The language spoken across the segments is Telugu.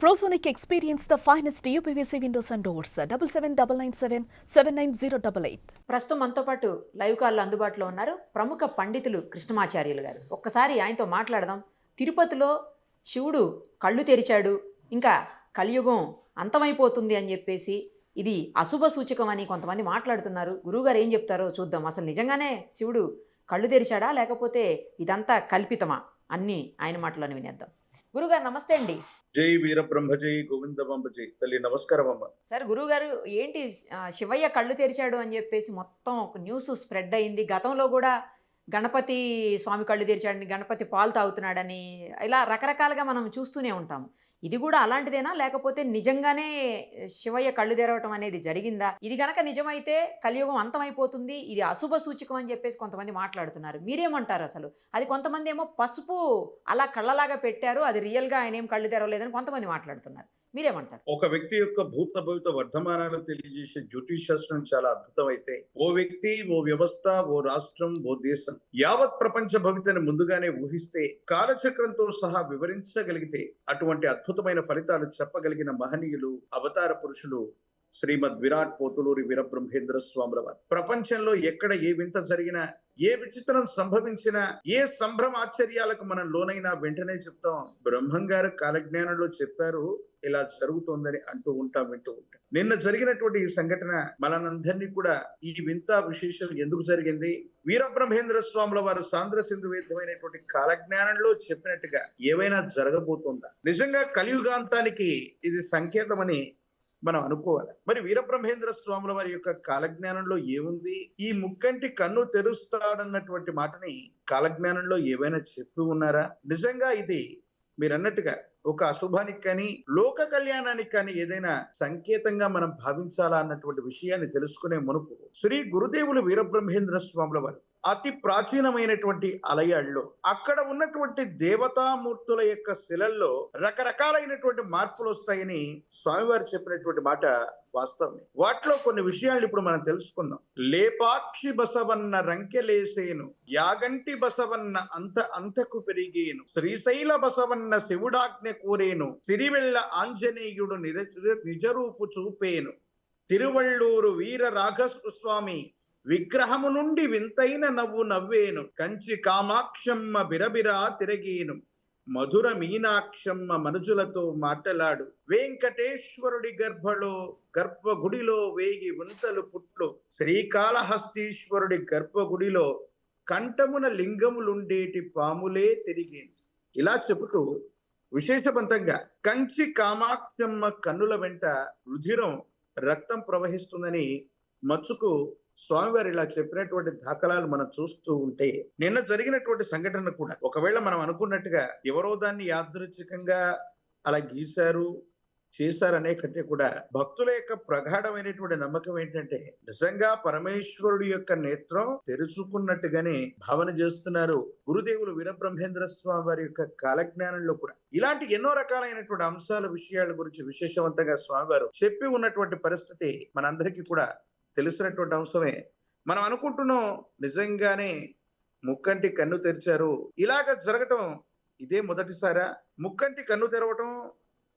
Prosonic experience the finest UPVC windows and doors. 779997 79088. ప్రస్తుతం మనతో పాటు లైవ్ కాల్లో అందుబాటులో ఉన్నారు ప్రముఖ పండితులు కృష్ణమాచార్యులు గారు. ఒక్కసారి ఆయనతో మాట్లాడదాం. తిరుపతిలో శివుడు కళ్ళు తెరిచాడు, ఇంకా కలియుగం అంతమైపోతుంది అని చెప్పేసి ఇది అశుభ సూచకం అని కొంతమంది మాట్లాడుతున్నారు. గురువుగారు ఏం చెప్తారో చూద్దాం. అసలు నిజంగానే శివుడు కళ్ళు తెరిచాడా లేకపోతే ఇదంతా కల్పితమా అన్నీ ఆయన మాటలోనే వినేద్దాం. గురుగారు నమస్తే అండి. జై వీరబ్రహ్మ జై గోవిందమాంబ జై తల్లి. నమస్కారం అమ్మ. సార్, గురువుగారు ఏంటి శివయ్య కళ్ళు తెరిచాడు అని చెప్పేసి మొత్తం ఒక న్యూస్ స్ప్రెడ్ అయింది. గతంలో కూడా గణపతి స్వామి కళ్ళు తెరిచాడని, గణపతి పాలు తాగుతున్నాడని, ఇలా రకరకాలుగా మనం చూస్తూనే ఉంటాము. ఇది కూడా అలాంటిదేనా లేకపోతే నిజంగానే శివయ్య కళ్ళు తెరవటం అనేది జరిగిందా? ఇది గనక నిజమైతే కలియుగం అంతమైపోతుంది, ఇది అశుభ సూచకం అని చెప్పేసి కొంతమంది మాట్లాడుతున్నారు. మీరేమంటారు? అసలు అది కొంతమంది ఏమో పసుపు అలా కళ్ళలాగా పెట్టారు, అది రియల్గా ఆయన ఏం కళ్ళు తెరవలేదని కొంతమంది మాట్లాడుతున్నారు. మీరేమంటారు? ఒక వ్యక్తి యొక్క భూత భవిత వర్ధమానాలు తెలియజేసే జ్యోతిష్ శాస్త్రం చాలా అద్భుతమైతే, ఓ వ్యక్తి, ఓ వ్యవస్థ, ఓ రాష్ట్రం, ఓ దేశం యావత్ ప్రపంచ భవితని ముందుగానే ఊహిస్తే, కాలచక్రంతో సహా వివరించగలిగితే అటువంటి అద్భుతమైన ఫలితాలు చెప్పగలిగిన మహనీయులు, అవతార పురుషులు శ్రీమద్ విరాట్ పోతులూరి వీరబ్రహ్మేంద్ర స్వాముల వారు. ప్రపంచంలో ఎక్కడ ఏ వింత జరిగినా, ఏ విచిత్రం సంభవించినా, ఏ సంభ్రమ ఆశ్చర్యాలకు మనం లోనైనా వెంటనే చెప్తాం, బ్రహ్మం గారు కాలజ్ఞానంలో చెప్పారు, ఇలా జరుగుతోందని అంటూ ఉంటాం, వింటూ ఉంటాం. నిన్న జరిగినటువంటి ఈ సంఘటన మనందరినీ కూడా ఈ వింత విశేషం ఎందుకు జరిగింది, వీరబ్రహ్మేంద్ర స్వాముల వారు సాంద్ర సింధు వేద్యమైనటువంటి కాలజ్ఞానంలో చెప్పినట్టుగా ఏవైనా జరగబోతుందా, నిజంగా కలియుగాంతానికి ఇది సంకేతమని మనం అనుకోవాలి. మరి వీరబ్రహ్మేంద్ర స్వాముల వారి యొక్క కాలజ్ఞానంలో ఏముంది? ఈ ముక్కంటి కన్ను తెరుస్తాడన్నటువంటి మాటని కాలజ్ఞానంలో ఏవైనా చెప్పి ఉన్నారా? నిజంగా ఇది మీరన్నట్టుగా ఒక అశుభానికి కానీ లోక కళ్యాణానికి కానీ ఏదైనా సంకేతంగా మనం భావించాలా అన్నటువంటి విషయాన్ని తెలుసుకునే మునుపు శ్రీ గురుదేవులు వీరబ్రహ్మేంద్ర స్వాముల వారు అతి ప్రాచీనమైనటువంటి ఆలయాల్లో అక్కడ ఉన్నటువంటి దేవతామూర్తుల యొక్క శిలల్లో రకరకాలైనటువంటి మార్పులు వస్తాయని స్వామివారు చెప్పినటువంటి మాట వాస్తవమే. వాటిలో కొన్ని విషయాలు ఇప్పుడు మనం తెలుసుకుందాం. లేపాక్షి బసవన్న రంకెలేసేను, యాగంటి బసవన్న అంతకు పెరిగేను, శ్రీశైల బసవన్న శివుడాజ్ఞ కోరేను, సిరివెళ్ళ ఆంజనేయుడు నిజరూపు చూపేను, తిరువళ్ళూరు వీర రాఘస్వామి విగ్రహము నుండి వింతైన నవ్వు నవ్వేను, కంచి కామాక్షమ్మ బిరబిరా తిరగేను, మధుర మీనాక్షమ్మ మనుజులతో మాటలాడు, వెంకటేశ్వరుడి గర్భగుడిలో వేయి వింతలు పుట్లు, శ్రీకాళహస్తీశ్వరుడి గర్భగుడిలో కంఠమున లింగములుండేటి పాములే తిరిగేను. ఇలా చెబుతూ విశేషవంతంగా కంచి కామాక్షమ్మ కన్నుల వెంట రుధిరం, రక్తం ప్రవహిస్తుందని మచ్చుకు స్వామివారు ఇలా చెప్పినటువంటి దాఖలాలు మనం చూస్తూ ఉంటే, నిన్న జరిగినటువంటి సంఘటన కూడా ఒకవేళ మనం అనుకున్నట్టుగా ఎవరో దాన్ని యాదృచ్ఛికంగా అలా గీశారు చేశారనే కంటే కూడా భక్తుల యొక్క ప్రగాఢమైనటువంటి నమ్మకం ఏంటంటే, నిజంగా పరమేశ్వరుడు యొక్క నేత్రం తెరుచుకున్నట్టుగానే భావన చేస్తున్నారు గురుదేవులు వీరబ్రహ్మేంద్ర స్వామి వారి యొక్క కాలజ్ఞానంలో కూడా. ఇలాంటి ఎన్నో రకాలైనటువంటి అంశాల విషయాల గురించి విశేషవంతంగా స్వామివారు చెప్పి ఉన్నటువంటి పరిస్థితి మనందరికీ కూడా తెలిసినటువంటి అంశమే. మనం అనుకుంటున్నాం నిజంగానే ముక్కంటి కన్ను తెరిచారు, ఇలాగ జరగటం ఇదే మొదటిసారా? ముక్కంటి కన్ను తెరవటం,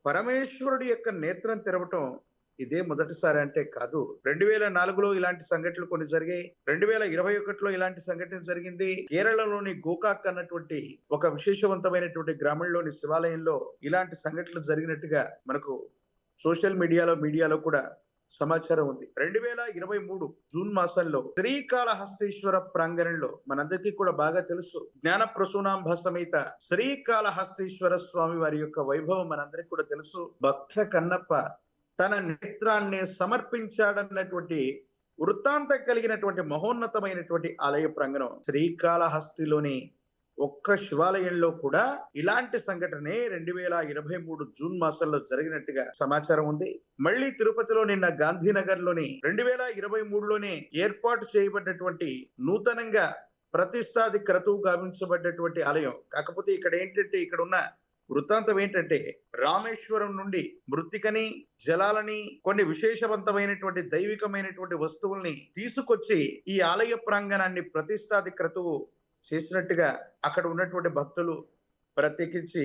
పరమేశ్వరుడి యొక్క నేత్రం తెరవటం ఇదే మొదటిసారి అంటే కాదు. 2004లో ఇలాంటి సంఘటనలు కొన్ని జరిగాయి. 2021లో ఇలాంటి సంఘటన జరిగింది. కేరళలోని గోకాక్ అన్నటువంటి ఒక విశేషవంతమైనటువంటి గ్రామంలోని శివాలయంలో ఇలాంటి సంఘటనలు జరిగినట్టుగా మనకు సోషల్ మీడియాలో కూడా సమాచారం ఉంది. 2023 జూన్ మాసంలో శ్రీకాళహస్తీశ్వర ప్రాంగణంలో మనందరికీ కూడా బాగా తెలుసు, జ్ఞాన ప్రసూనాంబ సమేత శ్రీకాళహస్తీశ్వర స్వామి వారి యొక్క వైభవం మనందరికీ కూడా తెలుసు. భక్త కన్నప్ప తన నేత్రాన్ని సమర్పించాడన్నటువంటి వృత్తాంతం కలిగినటువంటి మహోన్నతమైనటువంటి ఆలయ ప్రాంగణం శ్రీకాళహస్తిలోని ఒక్క శివాలయంలో కూడా ఇలాంటి సంఘటనే 2023 జూన్ మాసంలో జరిగినట్టుగా సమాచారం ఉంది. మళ్ళీ తిరుపతిలో నిన్న గాంధీనగర్ లోని 2023లోనే ఏర్పాటు చేయబడినటువంటి నూతనంగా ప్రతిష్టాది క్రతువు గావించబడ్డటువంటి ఆలయం. కాకపోతే ఇక్కడ ఏంటంటే, ఇక్కడ ఉన్న వృత్తాంతం ఏంటంటే, రామేశ్వరం నుండి మృత్తికని, జలాలని, కొన్ని విశేషవంతమైనటువంటి దైవికమైనటువంటి వస్తువుల్ని తీసుకొచ్చి ఈ ఆలయ ప్రాంగణాన్ని ప్రతిష్టాది క్రతువు చేసినట్టుగా అక్కడ ఉన్నటువంటి భక్తులు ప్రత్యేకించి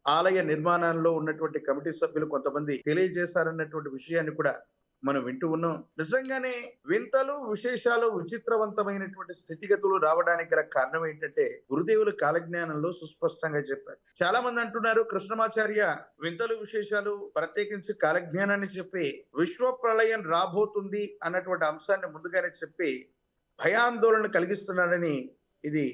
ఆలయ నిర్మాణంలో ఉన్నటువంటి కమిటీ సభ్యులు కొంతమంది తెలియజేశారన్నటువంటి విషయాన్ని కూడా మనం వింటూ ఉన్నాం. నిజంగానే వింతలు, విశేషాలు, విచిత్రవంతమైనటువంటి స్థితిగతులు రావడానికి గల కారణం ఏంటంటే గురుదేవుల కాలజ్ఞానంలో సుస్పష్టంగా చెప్పారు. చాలా మంది అంటున్నారు కృష్ణమాచార్య వింతలు, విశేషాలు ప్రత్యేకించి కాలజ్ఞానాన్ని చెప్పి విశ్వ ప్రళయం రాబోతుంది అన్నటువంటి అంశాన్ని ముందుగానే చెప్పి భయాందోళన కలిగిస్తున్నాడని. ఇది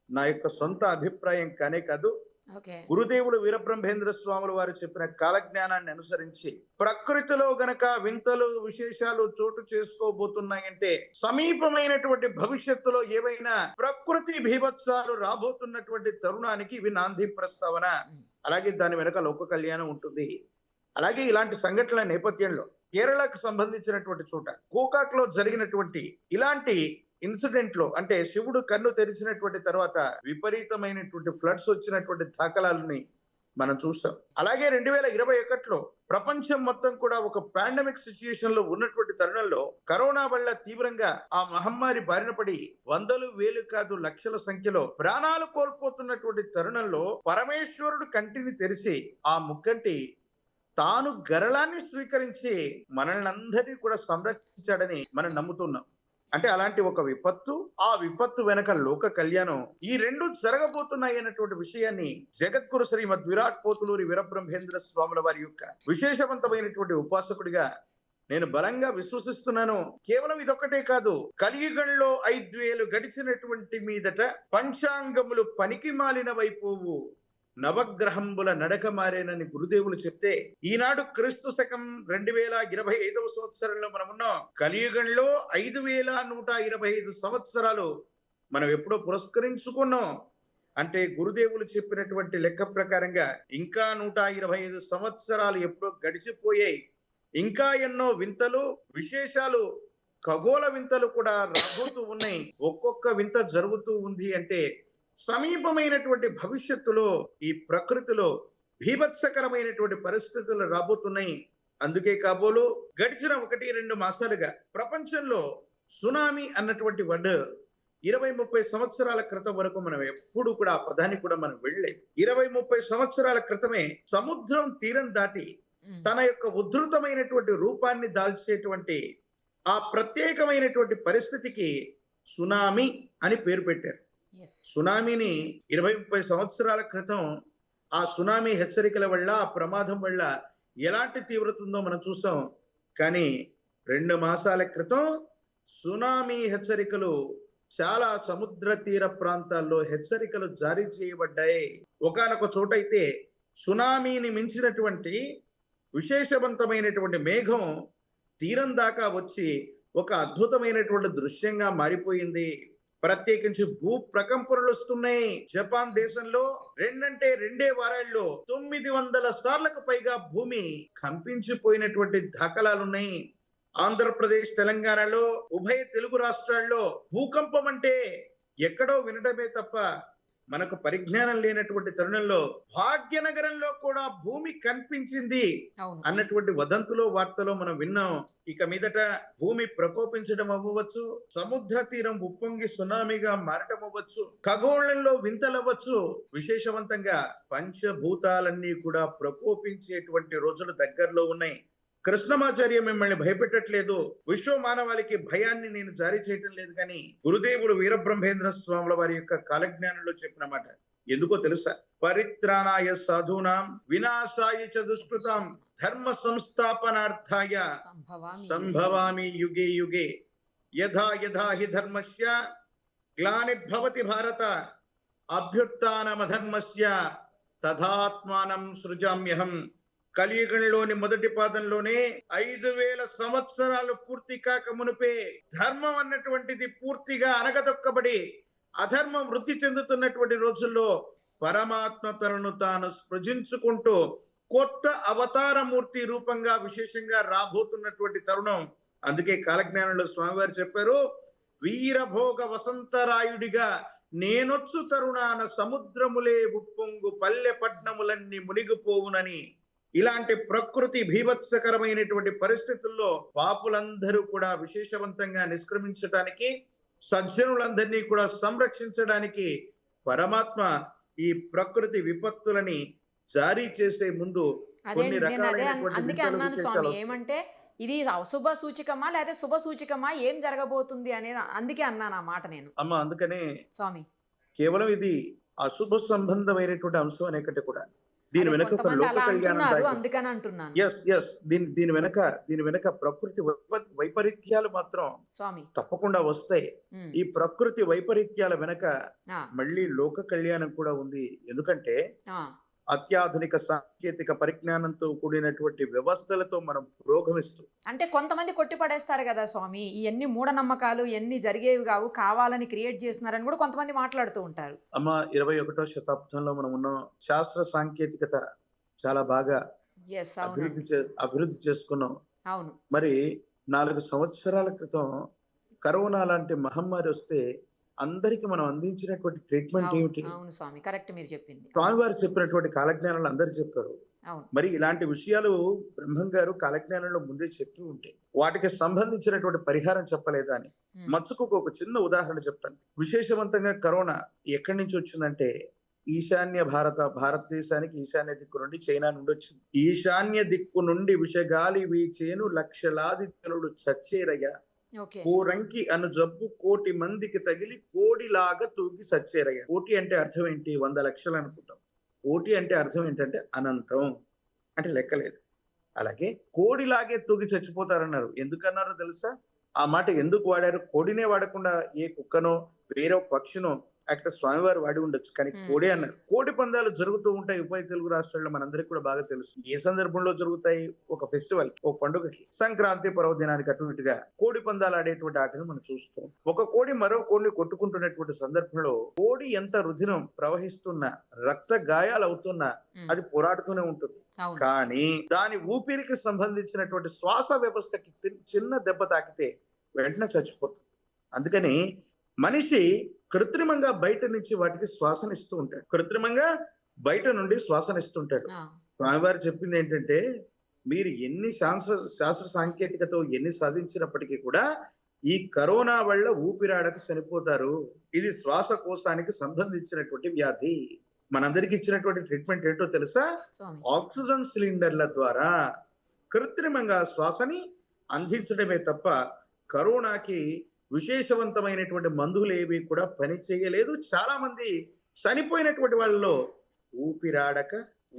నా యొక్క సొంత అభిప్రాయం కానే కాదు. ఓకే. గురుదేవులు వీరబ్రహ్మేంద్ర స్వాముల వారు చెప్పిన కాలజ్ఞానాన్ని అనుసరించి ప్రకృతిలో గనక వింతలు, విశేషాలు చోటు చేసుకోబోతున్నాయంటే సమీపమైనటువంటి భవిష్యత్తులో ఏవైనా ప్రకృతి భీభత్సాలు రాబోతున్నటువంటి తరుణానికి ఇవి నాంది ప్రస్తావన. అలాగే దాని వెనక లోక కళ్యాణం ఉంటుంది. అలాగే ఇలాంటి సంఘటనల నేపథ్యంలో కేరళకు సంబంధించినటువంటి చోట గోకాక్ లో జరిగినటువంటి ఇలాంటి ఇన్సిడెంట్ లో అంటే శివుడు కన్ను తెరిచినటువంటి తర్వాత విపరీతమైనటువంటి ఫ్లడ్స్ వచ్చినటువంటి దాఖలాలని మనం చూస్తాం. అలాగే 2021లో ప్రపంచం మొత్తం కూడా ఒక పాండమిక్ సిచ్యుయేషన్ లో ఉన్నటువంటి తరుణంలో కరోనా వల్ల తీవ్రంగా ఆ మహమ్మారి బారిన పడి వందలు, వేలు కాదు లక్షల సంఖ్యలో ప్రాణాలు కోల్పోతున్నటువంటి తరుణంలో పరమేశ్వరుడు కంటిని తెరిచి ఆ ముక్కంటి తాను గరళాన్ని స్వీకరించి మనల్ని అందరినీ కూడా సంరక్షించాడని మనం నమ్ముతున్నాం. అంటే అలాంటి ఒక విపత్తు, ఆ విపత్తు వెనక లోక కళ్యాణం, ఈ రెండు జరగబోతున్నాయి అన్నటువంటి విషయాన్ని జగద్గురు శ్రీమద్ విరాట్ పోతులూరి వీరబ్రహ్మేంద్ర స్వాముల వారి యొక్క విశేషవంతమైనటువంటి ఉపాసకుడిగా నేను బలంగా విశ్వసిస్తున్నాను. కేవలం ఇదొక్కటే కాదు, కలియుగంలో 5000 గడిచినటువంటి మీదట పంచాంగములు పనికి మాలినవైపోవు, నవగ్రహంబుల నడక మారేనని గురుదేవులు చెప్తే ఈనాడు క్రీస్తు శకం 2025వ సంవత్సరంలో మనమున్నాం. కలియుగంలో 5125 సంవత్సరాలు మనం ఎప్పుడో పురస్కరించుకున్నాం. అంటే గురుదేవులు చెప్పినటువంటి లెక్క ప్రకారంగా ఇంకా 125 సంవత్సరాలు ఎప్పుడో గడిచిపోయాయి. ఇంకా ఎన్నో వింతలు, విశేషాలు, ఖగోళ వింతలు కూడా రాబోతూ ఉన్నాయి. ఒక్కొక్క వింత జరుగుతూ ఉంది అంటే సమీపమైనటువంటి భవిష్యత్తులో ఈ ప్రకృతిలో భీభత్సకరమైనటువంటి పరిస్థితులు రాబోతున్నాయి. అందుకే కాబోలు గడిచిన 1-2 మాసాలుగా ప్రపంచంలో సునామీ అన్నటువంటి వర్డ్ 20-30 సంవత్సరాల క్రితం వరకు మనం ఎప్పుడు కూడా ఆ పదాన్ని కూడా మనం వెళ్ళలేదు. 20-30 సంవత్సరాల క్రితమే సముద్రం తీరం దాటి తన యొక్క ఉద్ధృతమైనటువంటి రూపాన్ని దాల్చేటువంటి ఆ ప్రత్యేకమైనటువంటి పరిస్థితికి సునామీ అని పేరు పెట్టారు. సునామీని 20-30 సంవత్సరాల క్రితం ఆ సునామీ హెచ్చరికల వల్ల, ఆ ప్రమాదం వల్ల ఎలాంటి తీవ్రత ఉందో మనం చూసాం. కానీ 2 మాసాల క్రితం సునామీ హెచ్చరికలు చాలా సముద్ర తీర ప్రాంతాల్లో హెచ్చరికలు జారీ చేయబడ్డాయి. ఒకానొక చోటైతే సునామీని మించినటువంటి విశేషవంతమైనటువంటి మేఘం తీరం దాకా వచ్చి ఒక అద్భుతమైనటువంటి దృశ్యంగా మారిపోయింది. ప్రత్యేకించి భూ ప్రకంపనలు వస్తున్నాయి. జపాన్ దేశంలో 2 వారాల్లో 900 సార్లకు పైగా భూమి కంపించిపోయినటువంటి దాఖలాలున్నాయి. ఆంధ్రప్రదేశ్, తెలంగాణలో, ఉభయ తెలుగు రాష్ట్రాల్లో భూకంపం అంటే ఎక్కడో వినడమే తప్ప మనకు పరిజ్ఞానం లేనటువంటి తరుణంలో భాగ్యనగరంలో కూడా భూమి కనిపించింది అన్నటువంటి వదంతులో, వార్తలో మనం విన్నాం. ఇక మీదట భూమి ప్రకోపించడం అవ్వచ్చు, సముద్ర తీరం ఉప్పొంగి సునామీగా మారటం అవ్వచ్చు, ఖగోళంలో వింతలవ్వచ్చు. విశేషవంతంగా పంచభూతాలన్నీ కూడా ప్రకోపించేటువంటి రోజులు దగ్గరలో ఉన్నాయి. కృష్ణమాచార్య మిమ్మల్ని భయపెట్టట్లేదు, విశ్వ మానవాళికి భయాన్ని నేను జారీ చేయటం లేదు. కానీ గురుదేవులు వీరబ్రహ్మేంద్ర స్వాముల వారి యొక్క కాలజ్ఞానంలో చెప్పిన మాట ఎందుకో తెలుసా? పరిత్రాణాయ సాధూనాం వినాశాయ చ దుష్కృతాం ధర్మ సంస్థాపనార్థాయ సంభవామి యుగే యుగే యథా యథా హి ధర్మస్య గ్లానిర్భవతి భారత అభ్యుత్థానమధర్మస్య తథాత్మానం సృజామ్యహం. కలియుగంలోని మొదటి పాదంలోనే 5000 సంవత్సరాలు పూర్తి కాక మునిపే ధర్మం అన్నటువంటిది పూర్తిగా అనగదొక్కబడి అధర్మం వృద్ధి చెందుతున్నటువంటి రోజుల్లో పరమాత్మ తనను తాను సృజించుకుంటూ కొత్త అవతార మూర్తి రూపంగా విశేషంగా రాబోతున్నటువంటి తరుణం. అందుకే కాలజ్ఞానంలో స్వామివారు చెప్పారు, వీరభోగ వసంతరాయుడిగా నేనొచ్చు తరుణాన సముద్రములే ఉప్పొంగు పల్లె పట్నములన్నీ మునిగిపోవునని. ఇలాంటి ప్రకృతి భీభత్సకరమైనటువంటి పరిస్థితుల్లో పాపులందరూ కూడా విశేషవంతంగా నిష్క్రమించడానికి, సజ్జనులందరినీ కూడా సంరక్షించడానికి పరమాత్మ ఈ ప్రకృతి విపత్తులని జారీ చేసే ముందు అదే కొన్ని నేను అదే రకాలైనటువంటి అందుకే వింతలు అన్నాను స్వామి. విశేషాలు వస్తాయి. ఏమంటే ఇది అశుభ సూచికమా? లేతే శుభ సూచికమా? ఏం జరగబోతుంది అనేది అందుకే అన్నాను ఆ మాట నేను. అమ్మ అందుకనే స్వామి. కేవలం ఇది అశుభ సంబంధమైనటువంటి అంశం అనే కంటే కూడా దీని అదే వెనక ఒక కొంతమంది లోక అలా కళ్యాణం అంటున్నారు. దాగి అందుకని అంటున్నాను. ఎస్ దీని వెనక ప్రకృతి వైపరీత్యాలు మాత్రం స్వామి. తప్పకుండా వస్తాయి. హ్మ్. ఈ ప్రకృతి వైపరీత్యాల వెనక ఆ! మళ్ళీ లోక కళ్యాణం కూడా ఉంది. ఎందుకంటే ఆ! అత్యాధునిక సాంకేతిక పరిజ్ఞానంతో కూడినటువంటి వ్యవస్థలతో మనం పురోగమిస్తూ అంటే కొంతమంది కొట్టిపడేస్తారు గదా స్వామి. ఇయన్నీ మూఢనమ్మకాలు, ఇయన్నీ జరిగేవి గావు. కావాలని క్రియేట్ చేస్తున్నారని గూడా కొంతమంది మాట్లాడుతూ ఉంటారు. అమ్మ 21వ శతాబ్దంలో మనం ఉన్నాం. శాస్త్ర సాంకేతికత చాలా బాగా యెస్. అవునండి. అభివృద్ధి చేసుకున్నాం. అవును. మరి 4 సంవత్సరాల క్రితం కరోనా లాంటి మహమ్మారి వస్తే అందరికి మనం అందించినటువంటి ట్రీట్మెంట్ అవును. ఏమిటి? అవును స్వామి. కరెక్ట్ మీరు చెప్పింది. స్వామివారు చెప్పినటువంటి కాలజ్ఞానాలు అందరూ చెప్పారు. అవును. మరి ఇలాంటి విషయాలు బ్రహ్మం గారు కాలజ్ఞానంలో ముందే చెప్పి ఉంటే వాటికి సంబంధించినటువంటి పరిహారం చెప్పలేదా అని హ్మ్. మచ్చుకు ఒక చిన్న ఉదాహరణ చెప్తాను. విశేషవంతంగా కరోనా ఎక్కడి నుంచి వచ్చిందంటే భారతదేశానికి ఈశాన్య దిక్కు నుండి చైనా నుండి వచ్చింది. ఈశాన్య దిక్కు నుండి విషగాలి వీచేను లక్షలాది జనులు చచ్చేరయ్యా. ఓకే. కోరంకి అను జబ్బు 1,00,00,000 మందికి తగిలి కోడిలాగా తూగి సచ్చేరయ్యా. కోటి అంటే అర్థం ఏంటి? 100 లక్షలు అనుకుంటాం. కోటి అంటే అర్థం ఏంటంటే అనంతం, అంటే లెక్కలేదు. అలాగే కోడిలాగే తూగి చచ్చిపోతారన్నారు. ఎందుకన్నారో తెలుసా? ఆ మాట ఎందుకు వాడారు? కోడినే వాడకుండా ఏ కుక్కనో వేరే పక్షినో అక్కడ స్వామివారు వాడి ఉండొచ్చు, కానీ కోడి అన్నారు. కోడి పందాలు జరుగుతూ ఉంటాయి ఉభయ తెలుగు రాష్ట్రాల్లో, మనందరికీ కూడా బాగా తెలుసు. ఏ సందర్భంలో జరుగుతాయి? ఒక ఫెస్టివల్, ఒక పండుగకి, సంక్రాంతి పర్వదినానికి అటు ఇటుగా కోడి పందాలు ఆడేటువంటి ఆటను మనం చూస్తాం. ఒక కోడి మరో కోడిని కొట్టుకుంటున్నటువంటి సందర్భంలో కోడి ఎంత రుధిరం ప్రవహిస్తున్నా, రక్త గాయాలు అవుతున్నా అది పోరాడుతూనే ఉంటుంది. అవును. కానీ దాని ఊపిరికి సంబంధించినటువంటి శ్వాస వ్యవస్థకి చిన్న దెబ్బ తాకితే వెంటనే చచ్చిపోతుంది. అందుకని మనిషి కృత్రిమంగా బయట నుంచి వాటికి శ్వాసనిస్తూ ఉంటాడు. కృత్రిమంగా బయట నుండి శ్వాసనిస్తుంటాడు. ఆ! స్వామివారు చెప్పింది ఏంటంటే, మీరు ఎన్ని శాస్త్ర సాంకేతికతో ఎన్ని సాధించినప్పటికీ కూడా ఈ కరోనా వల్ల ఊపిరాడక చనిపోతారు. ఇది శ్వాసకోశానికి సంబంధించినటువంటి వ్యాధి. మనందరికి ఇచ్చినటువంటి ట్రీట్మెంట్ ఏంటో తెలుసా? స్వామి. ఆక్సిజన్ సిలిండర్ల ద్వారా కృత్రిమంగా శ్వాసని అందించడమే తప్ప కరోనాకి విశేషవంతమైనటువంటి మందులు ఏవి కూడా పని చేయలేదు. చాలా మంది చనిపోయినటువంటి వాళ్ళలో ఊపిరాడక,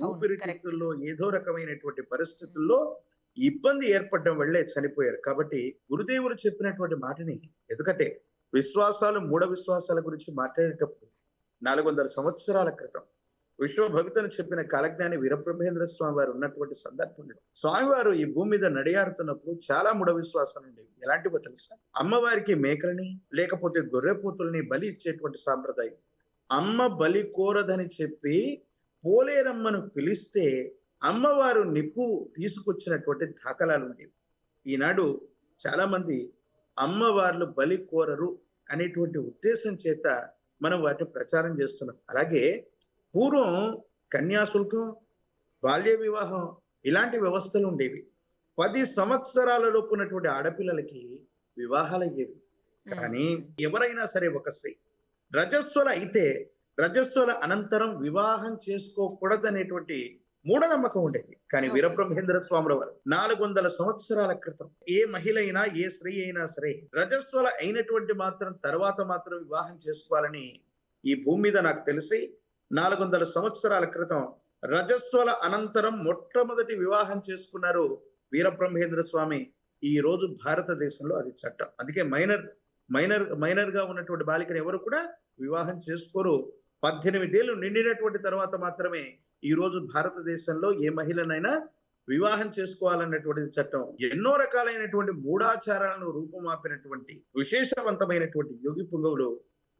ఊపిరితిత్తుల్లో ఏదో రకమైనటువంటి పరిస్థితుల్లో ఇబ్బంది ఏర్పడడం వల్లే చనిపోయారు. కాబట్టి గురుదేవులు చెప్పినటువంటి మాటని, ఎందుకంటే విశ్వాసాలు, మూఢ విశ్వాసాల గురించి మాట్లాడేటప్పుడు 400 సంవత్సరాల క్రితం విశ్వభవితను చెప్పిన కాలజ్ఞాని వీరబ్రహ్మేంద్ర స్వామి వారు ఉన్నటువంటి సందర్భంలో స్వామివారు ఈ భూమి మీద నడియాడుతున్నప్పుడు చాలా మూఢ విశ్వాసాలు ఉండేవి. ఎలాంటివో తెలుసా? అమ్మవారికి మేకల్ని లేకపోతే గొర్రెపోతుల్ని బలి ఇచ్చేటువంటి సాంప్రదాయం. అమ్మ బలి కోరదని చెప్పి పోలేరమ్మను పిలిస్తే అమ్మవారు నిప్పు తీసుకొచ్చినటువంటి దాఖలాలు ఉండేవి. ఈనాడు చాలా మంది అమ్మవార్లు బలి కోరరు అనేటువంటి ఉద్దేశం చేత మనం వాటిని ప్రచారం చేస్తున్నాం. అలాగే పూర్వం కన్యాశుల్కం, బాల్య వివాహం ఇలాంటి వ్యవస్థలు ఉండేవి. 10 సంవత్సరాల లోపు ఉన్నటువంటి ఆడపిల్లలకి వివాహాలు అయ్యేవి. కానీ ఎవరైనా సరే ఒక స్త్రీ రజస్వల అయితే రజస్వల అనంతరం వివాహం చేసుకోకూడదనేటువంటి మూఢనమ్మకం ఉండేది. కానీ వీరబ్రహ్మేంద్ర స్వాముల వారు 400 సంవత్సరాల క్రితం ఏ మహిళ అయినా, ఏ స్త్రీ అయినా సరే రజస్వల అయినటువంటి మాత్రం తర్వాత మాత్రం వివాహం చేసుకోవాలని ఈ భూమి మీద నాకు తెలిసి 400 సంవత్సరాల క్రితం రజస్వల అనంతరం మొట్టమొదటి వివాహం చేసుకున్నారు వీరబ్రహ్మేంద్ర స్వామి. ఈ రోజు భారతదేశంలో అది చట్టం. అందుకే మైనర్ గా ఉన్నటువంటి బాలికను ఎవరు కూడా వివాహం చేసుకోరు. 18 ఏళ్ళు నిండినటువంటి తర్వాత మాత్రమే ఈ రోజు భారతదేశంలో ఏ మహిళనైనా వివాహం చేసుకోవాలన్నటువంటి చట్టం. ఎన్నో రకాలైనటువంటి మూఢాచారాలను రూపుమాపినటువంటి విశేషవంతమైనటువంటి యోగి పుంగవుడు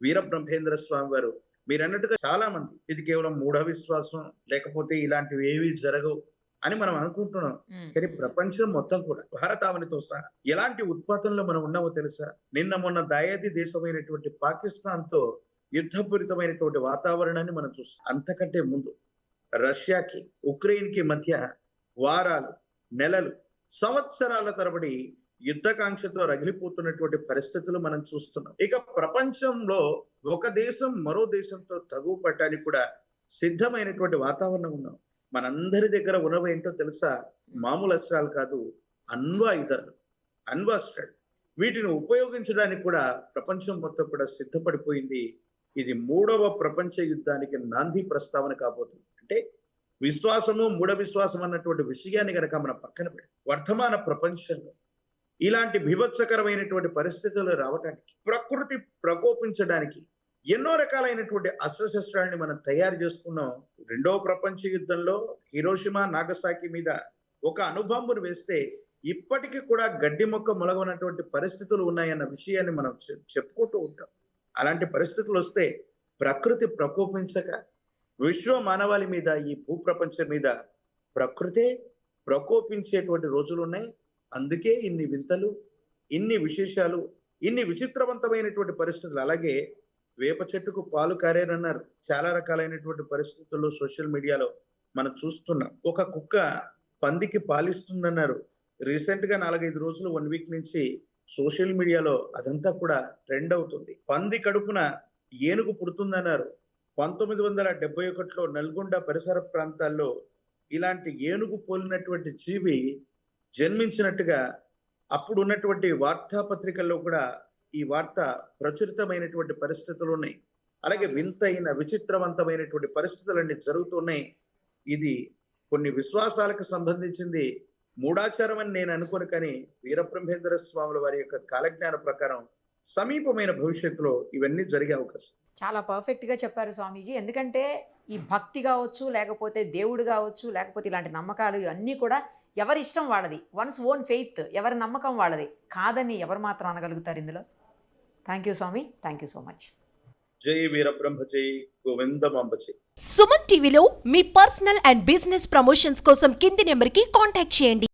వీరబ్రహ్మేంద్ర స్వామి వారు. మీరు అన్నట్టుగా చాలా మంది ఇది కేవలం మూఢ విశ్వాసం, లేకపోతే ఇలాంటివి ఏవి జరగవు అని మనం అనుకుంటున్నాం. కానీ ప్రపంచం మొత్తం కూడా భారతావనితో సహా ఎలాంటి ఉత్పాతంలో మనం ఉన్నామో తెలుసా? నిన్న మొన్న దాయాది దేశమైనటువంటి పాకిస్తాన్ తో యుద్ధపూరితమైనటువంటి వాతావరణాన్ని మనం చూస్తాం. అంతకంటే ముందు రష్యాకి ఉక్రెయిన్ కి మధ్య వారాలు, నెలలు, సంవత్సరాల తరబడి యుద్ధకాంక్షతో రగిలిపోతున్నటువంటి పరిస్థితులు మనం చూస్తున్నాం. ఇక ప్రపంచంలో ఒక దేశం మరో దేశంతో తగువ పట్టడానికి కూడా సిద్ధమైనటువంటి వాతావరణం ఉన్నాం. మనందరి దగ్గర ఉన్నవి ఏంటో తెలుసా? మామూలు అస్త్రాలు కాదు, అణ్వాయుధాలు, అణ్వాస్త్రాలు. వీటిని ఉపయోగించడానికి కూడా ప్రపంచం మొత్తం కూడా సిద్ధపడిపోయింది. ఇది 3వ ప్రపంచ యుద్ధానికి నాంది ప్రస్తావన కాబోతుంది. అంటే విశ్వాసము, మూఢ విశ్వాసం అన్నటువంటి విషయాన్ని గనక మనం పక్కన పెట్టి వర్తమాన ప్రపంచంలో ఇలాంటి బీభత్సకరమైనటువంటి పరిస్థితులు రావడానికి, ప్రకృతి ప్రకోపించడానికి ఎన్నో రకాలైనటువంటి అస్త్రశస్త్రాలని మనం తయారు చేసుకున్నాం. 2వ ప్రపంచ యుద్ధంలో హిరోషిమా, నాగసాకి మీద ఒక అణుబాంబును వేస్తే ఇప్పటికీ కూడా గడ్డి మొక్క మొలగనటువంటి పరిస్థితులు ఉన్నాయన్న విషయాన్ని మనం చెప్పుకుంటూ ఉంటాం. అలాంటి పరిస్థితులు వస్తే ప్రకృతి ప్రకోపించక విశ్వ మానవాళి మీద, ఈ భూప్రపంచం మీద ప్రకృతే ప్రకోపించేటువంటి రోజులు ఉన్నాయి. అందుకే ఇన్ని వింతలు, ఇన్ని విశేషాలు, ఇన్ని విచిత్రవంతమైనటువంటి పరిస్థితులు. అలాగే వేప చెట్టుకు పాలు కారేనన్నారు. చాలా రకాలైనటువంటి పరిస్థితుల్లో సోషల్ మీడియాలో మనం చూస్తున్నాం. ఒక కుక్క పందికి పాలిస్తుందన్నారు. రీసెంట్ గా 4-5 రోజులు, 1 వీక్ నుంచి సోషల్ మీడియాలో అదంతా కూడా ట్రెండ్ అవుతుంది. పంది కడుపున ఏనుగు పుడుతుందన్నారు. 1971లో నల్గొండ పరిసర ప్రాంతాల్లో ఇలాంటి ఏనుగు పోలినటువంటి జీవి జన్మించినట్టుగా అప్పుడు ఉన్నటువంటి వార్తాపత్రికల్లో కూడా ఈ వార్త ప్రచురితమైనటువంటి పరిస్థితులు ఉన్నాయి. అలాగే వింతైన విచిత్రవంతమైనటువంటి పరిస్థితులన్నీ జరుగుతున్నాయి. ఇది కొన్ని విశ్వాసాలకు సంబంధించింది, మూఢాచారం అని నేను అనుకోను. కానీ వీరబ్రహ్మేంద్ర స్వాముల వారి యొక్క కాలజ్ఞాన ప్రకారం సమీపమైన భవిష్యత్తులో ఇవన్నీ జరిగే అవకాశం. చాలా పర్ఫెక్ట్గా చెప్పారు స్వామీజీ. ఎందుకంటే ఈ భక్తి కావచ్చు, లేకపోతే దేవుడు కావచ్చు, లేకపోతే ఇలాంటి నమ్మకాలు ఇవన్నీ కూడా ఎవరి ఇష్టం వాళ్ళది, వన్స్ ఓన్ ఫెయిత్, ఎవరి నమ్మకం వాళ్ళది, కాదని ఎవరు మాత్రం అనగలుగుతారు ఇందులో. థ్యాంక్ యూ స్వామి, థ్యాంక్ యూ సో మచ్. జై వీరబ్రహ్మ, జై గోవిందమాంబ జై. సుమన్ టీవీలో మీ పర్సనల్ అండ్ బిజినెస్ ప్రమోషన్స్ కోసం కింది నెంబర్కి కాంటాక్ట్ చేయండి.